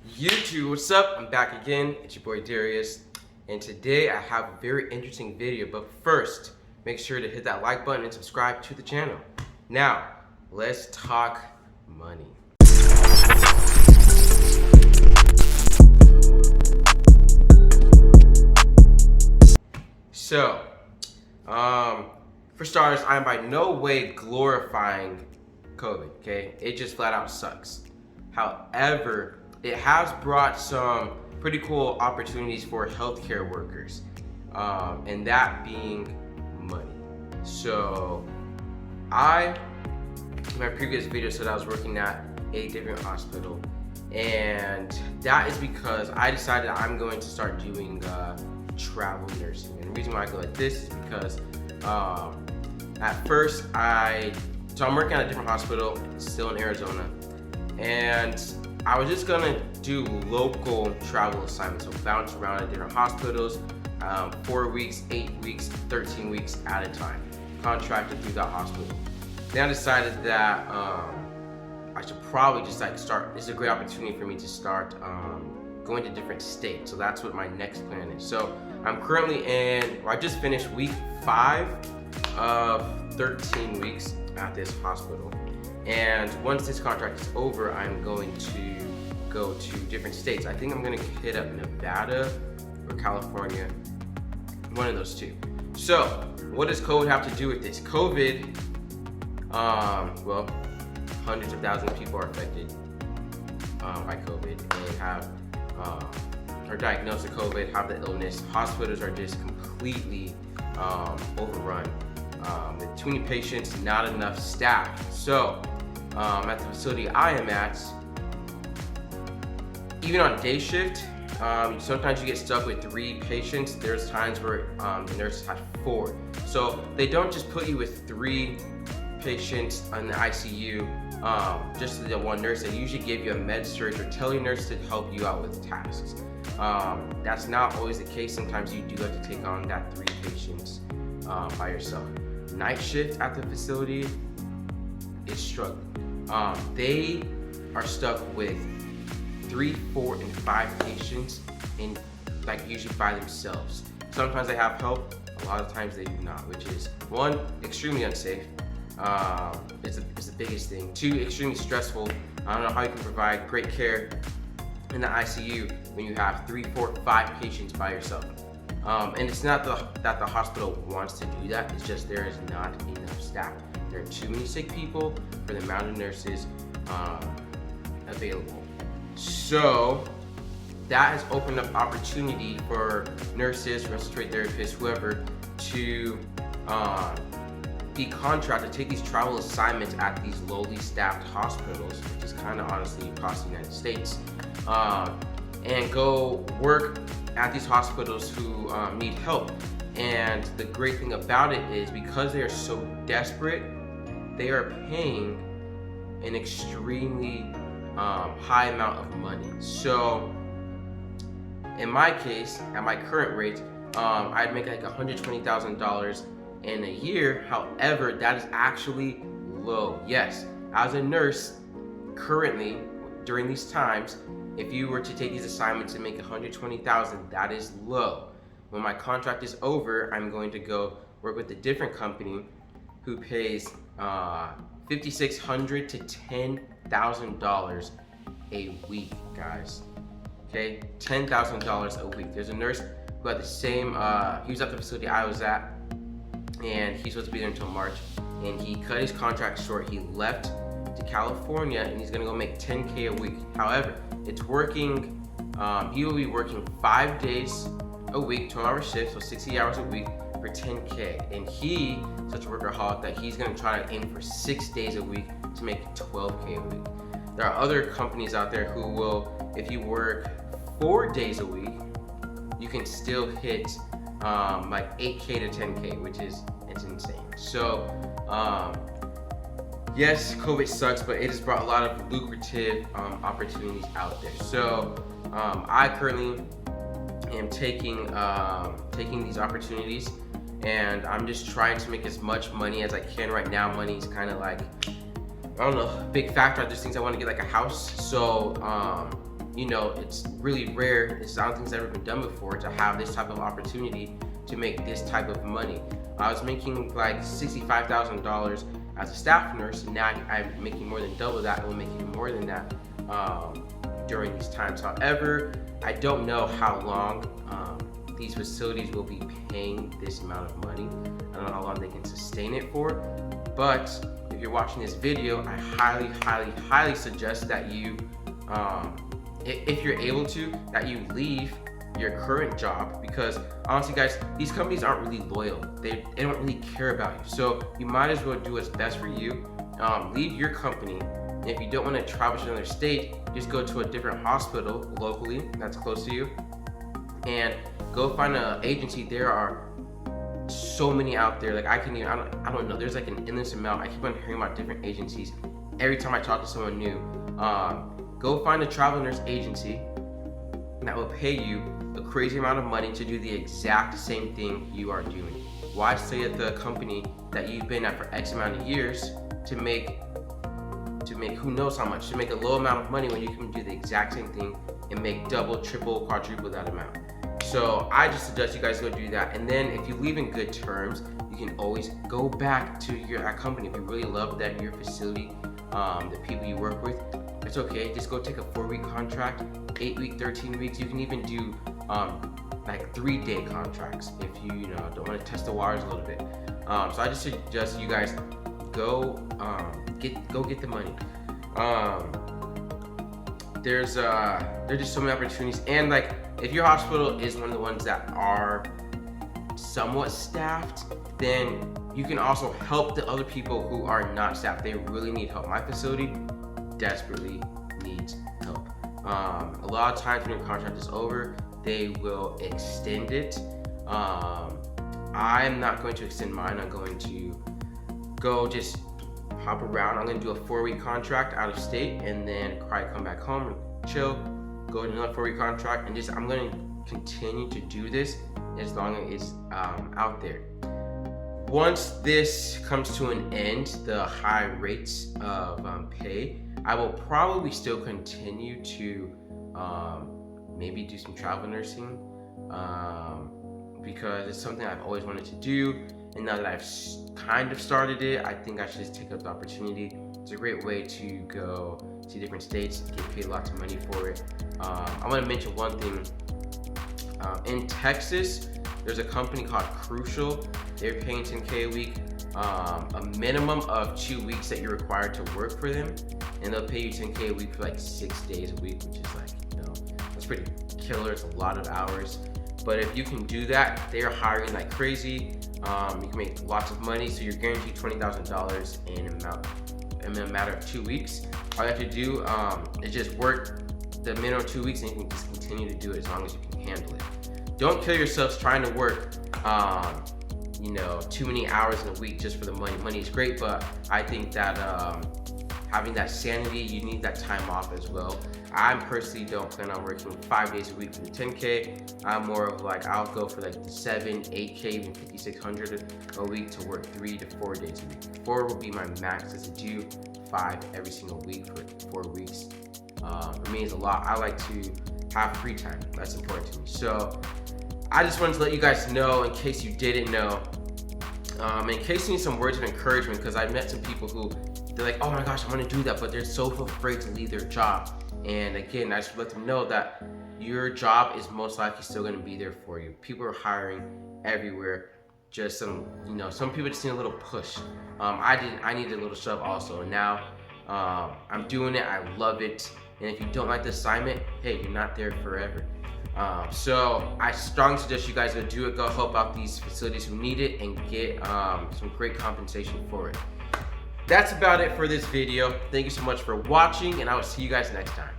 YouTube, what's up? I'm back again. It's your boy Darius, and today I have a very interesting video. But first, make sure to hit that like button and subscribe to the channel. Now, let's talk money. So, for starters, I'm by no way glorifying COVID. Okay, it just flat out sucks. However, it has brought some pretty cool opportunities for healthcare workers, and that being money. So in my previous video said I was working at a different hospital, and that is because I decided I'm going to start doing travel nursing. And the reason why I go like this is because at first I'm working at a different hospital, still in Arizona, and I was just gonna do local travel assignments, so bounce around at different hospitals, 4 weeks, 8 weeks, 13 weeks at a time, contracted through that hospital. Then I decided that I should probably just start. This is a great opportunity for me to start going to different states. So that's what my next plan is. So I'm currently I just finished week 5 of 13 weeks at this hospital. And once this contract is over, I'm going to go to different states. I think I'm gonna hit up Nevada or California, one of those two. So, what does COVID have to do with this? COVID, well, hundreds of thousands of people are affected by COVID and are diagnosed with COVID, have the illness. Hospitals are just completely overrun. With too many patients, not enough staff. So, at the facility I am at, even on day shift, sometimes you get stuck with 3 patients. There's times where the nurses have 4. So they don't just put you with 3 patients in the ICU, just the one nurse. They usually give you a med surg or tell your nurse to help you out with tasks. That's not always the case. Sometimes you do have to take on that 3 patients by yourself. Night shift at the facility is struggling. They are stuck with 3, 4, and 5 patients, and usually by themselves. Sometimes they have help, a lot of times they do not, which is 1, extremely unsafe. It's the biggest thing. 2, extremely stressful. I don't know how you can provide great care in the ICU when you have 3, 4, 5 patients by yourself. And it's not that the hospital wants to do that, it's just there is not enough staff. There are too many sick people for the amount of nurses available. So that has opened up opportunity for nurses, respiratory therapists, whoever, to be contracted to take these travel assignments at these lowly staffed hospitals, which is kind of honestly across the United States, and go work at these hospitals who need help. And the great thing about it is because they are so desperate, they are paying an extremely high amount of money. So in my case, at my current rate, I'd make like $120,000 in a year. However, that is actually low. Yes, as a nurse, currently during these times, if you were to take these assignments and make $120,000, that is low. When my contract is over, I'm going to go work with a different company who pays $5,600 to $10,000 a week, guys. Okay, $10,000 a week. There's a nurse who had the same. He was at the facility I was at, and he's supposed to be there until March. And he cut his contract short. He left to California, and he's gonna go make $10K a week. However, it's working. He will be working 5 days a week, 12-hour shifts, so 60 hours a week for $10K. And he's such a workaholic that he's gonna try to aim for 6 days a week to make $12K a week. There are other companies out there who will, if you work 4 days a week, you can still hit like 8K to 10K, which is insane. So yes, COVID sucks, but it has brought a lot of lucrative opportunities out there. So I currently am taking these opportunities, and I'm just trying to make as much money as I can right now. Money is kind of like, I don't know, big factor. There's things I want to get, like a house. So you know, it's really rare. I don't think it's ever been done before to have this type of opportunity to make this type of money. I was making like $65,000 as a staff nurse, and now I'm making more than double that. I will make even more than that during these times. However, I don't know how long these facilities will be paying this amount of money. I don't know how long they can sustain it for, but if you're watching this video, I highly suggest that you, if you're able to, that you leave your current job, because honestly guys, these companies aren't really loyal. They don't really care about you. So you might as well do what's best for you. Leave your company. And if you don't want to travel to another state, just go to a different hospital locally that's close to you and go find an agency. There are so many out there. Like I don't know. There's like an endless amount. I keep on hearing about different agencies every time I talk to someone new. Go find a travel nurse agency that will pay you a crazy amount of money to do the exact same thing you are doing. Why stay at the company that you've been at for X amount of years to make who knows how much, to make a low amount of money when you can do the exact same thing and make double, triple, quadruple that amount? So I just suggest you guys go do that. And then if you leave in good terms, you can always go back to your company. If you really love your facility, the people you work with, it's okay. Just go take a 4-week contract, 8-week, 13 weeks. You can even do like 3-day contracts if you don't want to test the waters a little bit. So I just suggest you guys go get the money. There's just so many opportunities, and like if your hospital is one of the ones that are somewhat staffed, then you can also help the other people who are not staffed. They really need help. My facility desperately needs help. A lot of times when your contract is over, they will extend it. I'm not going to extend mine. I'm going to go just hop around. I'm going to do a 4-week contract out of state, and then probably come back home and chill, go to another 4-week contract, and I'm going to continue to do this as long as it's out there. Once this comes to an end, the high rates of pay, I will probably still continue to maybe do some travel nursing because it's something I've always wanted to do. And now that I've kind of started it, I think I should just take up the opportunity. It's a great way to go to different states, get paid lots of money for it. I want to mention one thing. In Texas, there's a company called Crucial. They're paying $10K a week, a minimum of 2 weeks that you're required to work for them, and they'll pay you $10K a week for like 6 days a week, which is like, that's pretty killer. It's a lot of hours. But if you can do that, they are hiring like crazy. You can make lots of money, so you're guaranteed $20,000 in a matter of 2 weeks. All you have to do is just work the minimum 2 weeks, and you can just continue to do it as long as you can handle it. Don't kill yourselves trying to work too many hours in a week just for the money. Money is great, but I think that having that sanity, you need that time off as well. I personally don't plan on working 5 days a week for the 10K. I'm more of like, I'll go for like the 7, 8K, even 5,600 a week to work 3 to 4 days a week. 4 will be my max, as to do 5 every single week for 4 weeks. For me, it's a lot. I like to have free time. That's important to me. So I just wanted to let you guys know, in case you didn't know, in case you need some words of encouragement, because I met some people who, they're like, oh my gosh, I want to do that, but they're so afraid to leave their job. And again, I just let them know that your job is most likely still going to be there for you. People are hiring everywhere. Just some people just need a little push. I needed a little shove also. And now I'm doing it. I love it. And if you don't like the assignment, hey, you're not there forever. So I strongly suggest you guys go do it. Go help out these facilities who need it and get some great compensation for it. That's about it for this video. Thank you so much for watching, and I will see you guys next time.